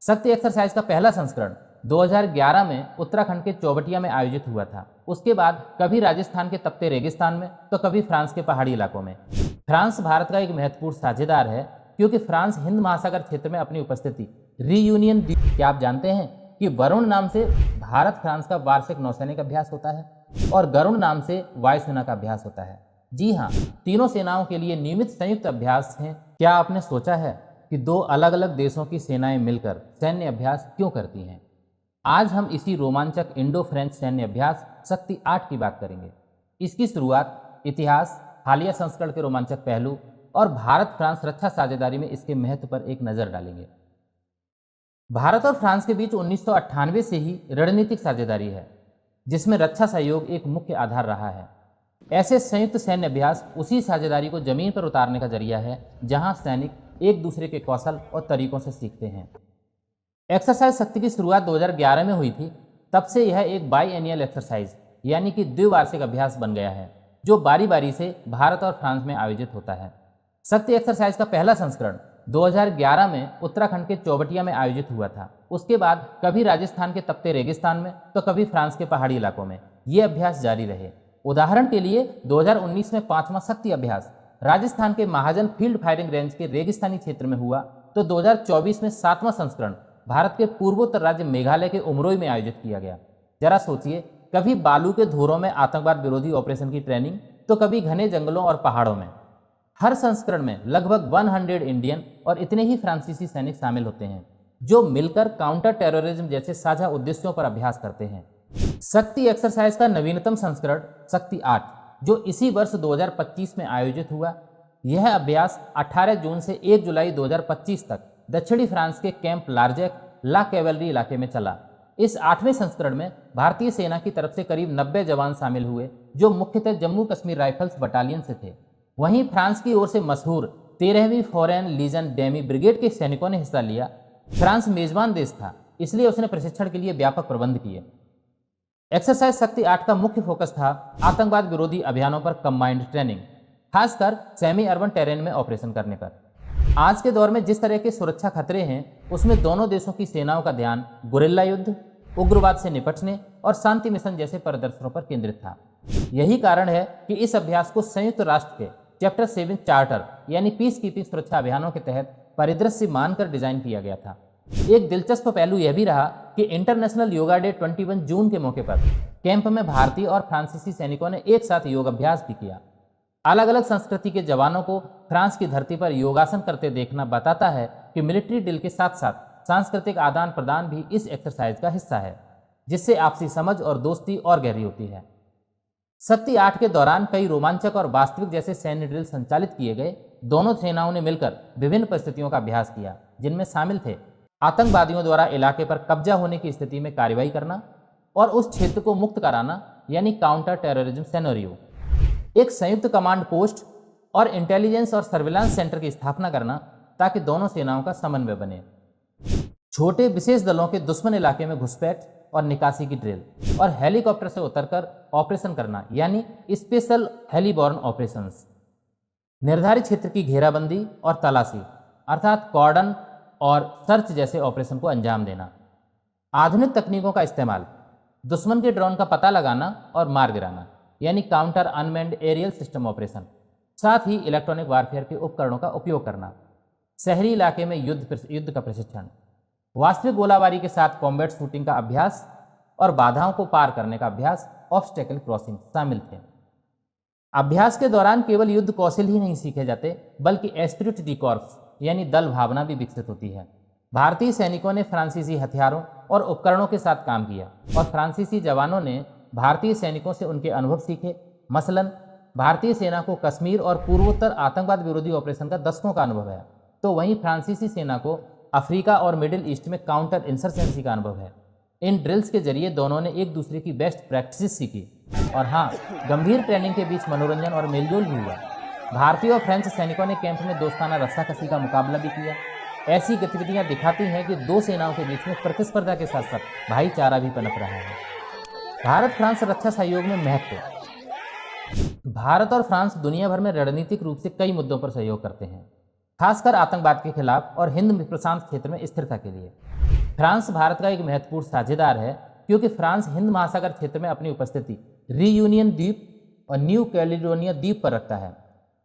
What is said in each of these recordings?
शक्ति एक्सरसाइज का पहला संस्करण 2011 में उत्तराखंड के चौबटिया में आयोजित हुआ था। उसके बाद कभी राजस्थान के तपते रेगिस्तान में तो कभी फ्रांस के पहाड़ी इलाकों में। फ्रांस भारत का एक महत्वपूर्ण साझेदार है क्योंकि फ्रांस हिंद महासागर क्षेत्र में अपनी उपस्थिति रीयूनियन। क्या आप जानते हैं कि वरुण नाम से भारत फ्रांस का वार्षिक नौसैनिक अभ्यास होता है और गरुण नाम से वायुसेना का अभ्यास होता है। जी हाँ, तीनों सेनाओं के लिए नियमित संयुक्त अभ्यास हैं। क्या आपने सोचा है कि दो अलग अलग देशों की सेनाएं मिलकर सैन्य अभ्यास क्यों करती हैं? आज हम इसी रोमांचक इंडो फ्रेंच सैन्य अभ्यास शक्ति 8 की बात करेंगे। इसकी शुरुआत इतिहास, हालिया संस्करण के रोमांचक पहलू और भारत फ्रांस रक्षा साझेदारी में इसके महत्व पर एक नजर डालेंगे। भारत और फ्रांस के बीच 1998 से ही रणनीतिक साझेदारी है, जिसमें रक्षा सहयोग एक मुख्य आधार रहा है। ऐसे संयुक्त सैन्य अभ्यास उसी साझेदारी को जमीन पर उतारने का जरिया है, जहां सैनिक एक दूसरे के कौशल और तरीकों से सीखते हैं। एक्सरसाइज शक्ति की शुरुआत 2011 में हुई थी। तब से यह एक बाई एनियल एक्सरसाइज यानी कि द्विवार्षिक अभ्यास बन गया है, जो बारी बारी से भारत और फ्रांस में आयोजित होता है। शक्ति एक्सरसाइज का पहला संस्करण 2011 में उत्तराखंड के चौबटिया में आयोजित हुआ था। उसके बाद कभी राजस्थान के तपते रेगिस्तान में तो कभी फ्रांस के पहाड़ी इलाकों में ये अभ्यास जारी रहे। उदाहरण के लिए 2019 में 5वां शक्ति अभ्यास राजस्थान के महाजन फील्ड फायरिंग रेंज के रेगिस्तानी क्षेत्र में हुआ, तो 2024 में 7वां संस्करण भारत के पूर्वोत्तर राज्य मेघालय के उमरोई में आयोजित किया गया। जरा सोचिए, कभी बालू के धोरों में आतंकवाद विरोधी ऑपरेशन की ट्रेनिंग तो कभी घने जंगलों और पहाड़ों में। हर संस्करण में लगभग 100 इंडियन और इतने ही फ्रांसीसी सैनिक शामिल होते हैं, जो मिलकर काउंटर टेररिज्म जैसे साझा उद्देश्यों पर अभ्यास करते हैं। शक्ति एक्सरसाइज का नवीनतम संस्करण शक्ति 8, जो इसी वर्ष 2025 में आयोजित हुआ, यह अभ्यास 18 जून से 1 जुलाई 2025 तक दक्षिणी फ्रांस के कैंप लार्जेक ला कैवेलरी इलाके में चला। इस 8वें संस्करण में भारतीय सेना की तरफ से करीब 90 जवान शामिल हुए, जो मुख्यतः जम्मू कश्मीर राइफल्स बटालियन से थे। वहीं फ्रांस की ओर से मशहूर 13वीं फॉरेन लीजन डेमी ब्रिगेड के सैनिकों ने हिस्सा लिया। फ्रांस मेजबान देश था, इसलिए उसने प्रशिक्षण के लिए व्यापक प्रबंध किए। एक्सरसाइज शक्ति 8 का मुख्य फोकस था आतंकवाद विरोधी अभियानों पर कंबाइंड ट्रेनिंग, खासकर सेमी अर्बन टेरेन में ऑपरेशन करने पर। आज के दौर में जिस तरह के सुरक्षा खतरे हैं, उसमें दोनों देशों की सेनाओं का ध्यान गुरिल्ला युद्ध, उग्रवाद से निपटने और शांति मिशन जैसे प्रदर्शनों पर केंद्रित था। यही कारण है कि इस अभ्यास को संयुक्त राष्ट्र के चैप्टर 7 चार्टर यानी पीस कीपिंग सुरक्षा अभियानों के तहत परिदृश्य मानकर डिजाइन किया गया था। एक दिलचस्प पहलू यह भी रहा कि इंटरनेशनल योगा डे 21 जून के मौके पर कैंप में भारतीय और फ्रांसीसी सैनिकों ने एक साथ योग अभ्यास भी किया। अलग अलग संस्कृति के जवानों को फ्रांस की धरती पर योगासन करते देखना बताता है कि मिलिट्री ड्रिल के साथ साथ सांस्कृतिक आदान प्रदान भी इस एक्सरसाइज का हिस्सा है, जिससे आपसी समझ और दोस्ती और गहरी होती है। शक्ति 8 के दौरान कई रोमांचक और वास्तविक जैसे सैन्य ड्रिल संचालित किए गए। दोनों सेनाओं ने मिलकर विभिन्न परिस्थितियों का अभ्यास किया, जिनमें शामिल थे आतंकवादियों द्वारा इलाके पर कब्जा होने की स्थिति में कार्रवाई करना और उस क्षेत्र को मुक्त कराना यानी काउंटर टेररिज्म सिनेरियो, एक संयुक्त कमांड पोस्ट और इंटेलिजेंस और सर्विलांस सेंटर की स्थापना करना ताकि दोनों सेनाओं का समन्वय बने, छोटे विशेष दलों के दुश्मन इलाके में घुसपैठ और निकासी की ड्रिल, और हेलीकॉप्टर से उतरकर ऑपरेशन करना यानी स्पेशल हेलीबॉर्न ऑपरेशंस, निर्धारित क्षेत्र की घेराबंदी और तलाशी अर्थात कॉर्डन और सर्च जैसे ऑपरेशन को अंजाम देना, आधुनिक तकनीकों का इस्तेमाल, दुश्मन के ड्रोन का पता लगाना और मार गिराना यानी counter unmanned aerial system operation, साथ ही इलेक्ट्रॉनिक वारफेयर के उपकरणों का उपयोग करना, शहरी इलाके में युद्ध का प्रशिक्षण, वास्तविक गोलाबारी के साथ कॉम्बैट शूटिंग का अभ्यास और बाधाओं को पार करने का अभ्यास ऑब्स्टेकल क्रॉसिंग शामिल थे। अभ्यास के दौरान केवल युद्ध कौशल ही नहीं सीखे जाते, बल्कि एस्पिरिट डी कॉर्प्स यानी दल भावना भी विकसित होती है। भारतीय सैनिकों ने फ्रांसीसी हथियारों और उपकरणों के साथ काम किया और फ्रांसीसी जवानों ने भारतीय सैनिकों से उनके अनुभव सीखे। मसलन भारतीय सेना को कश्मीर और पूर्वोत्तर आतंकवाद विरोधी ऑपरेशन का दशकों का अनुभव है, तो वहीं फ्रांसीसी सेना को अफ्रीका और मिडिल ईस्ट में काउंटर इंसर्जेंसी का अनुभव है। इन ड्रिल्स के जरिए दोनों ने एक दूसरे की बेस्ट प्रैक्टिस सीखी और हाँ, गंभीर ट्रेनिंग के बीच मनोरंजन और मेलजोल भी हुआ। भारतीय और फ्रेंच सैनिकों ने कैंप में दोस्ताना रस्साकसी का मुकाबला भी किया। ऐसी गतिविधियां दिखाती हैं कि दो सेनाओं के बीच में प्रतिस्पर्धा के साथ साथ भाईचारा भी पनप रहा है। भारत फ्रांस रक्षा सहयोग में महत्व। भारत और फ्रांस दुनिया भर में रणनीतिक रूप से कई मुद्दों पर सहयोग करते हैं। खासकर आतंकवाद के खिलाफ और हिंद प्रशांत क्षेत्र में स्थिरता के लिए। फ्रांस भारत का एक महत्वपूर्ण साझेदार है क्योंकि फ्रांस हिंद महासागर क्षेत्र में अपनी उपस्थिति रियूनियन द्वीप और न्यू कैलिडोनिया द्वीप पर रखता है।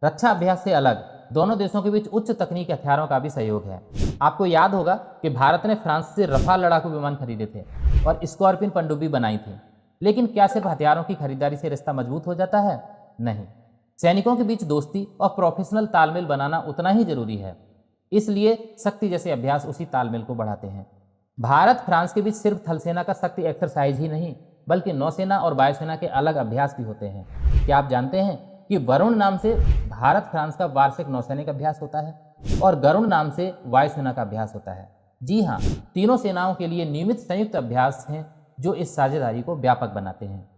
रक्षा अभ्यास से अलग दोनों देशों के बीच उच्च तकनीकी हथियारों का भी सहयोग है। आपको याद होगा कि भारत ने फ्रांस से रफाल लड़ाकू विमान खरीदे थे और स्कॉर्पियन पनडुब्बी बनाई थी। लेकिन क्या सिर्फ हथियारों की खरीदारी से रिश्ता मजबूत हो जाता है? नहीं, सैनिकों के बीच दोस्ती और प्रोफेशनल तालमेल बनाना उतना ही जरूरी है। इसलिए शक्ति जैसे अभ्यास उसी तालमेल को बढ़ाते हैं। भारत फ्रांस के बीच सिर्फ थल सेना का शक्ति एक्सरसाइज ही नहीं, बल्कि नौसेना और वायुसेना के अलग अभ्यास भी होते हैं। क्या आप जानते हैं कि वरुण नाम से भारत फ्रांस का वार्षिक नौसैनिक अभ्यास होता है और गरुड़ नाम से वायुसेना का अभ्यास होता है? जी हाँ, तीनों सेनाओं के लिए नियमित संयुक्त अभ्यास हैं जो इस साझेदारी को व्यापक बनाते हैं।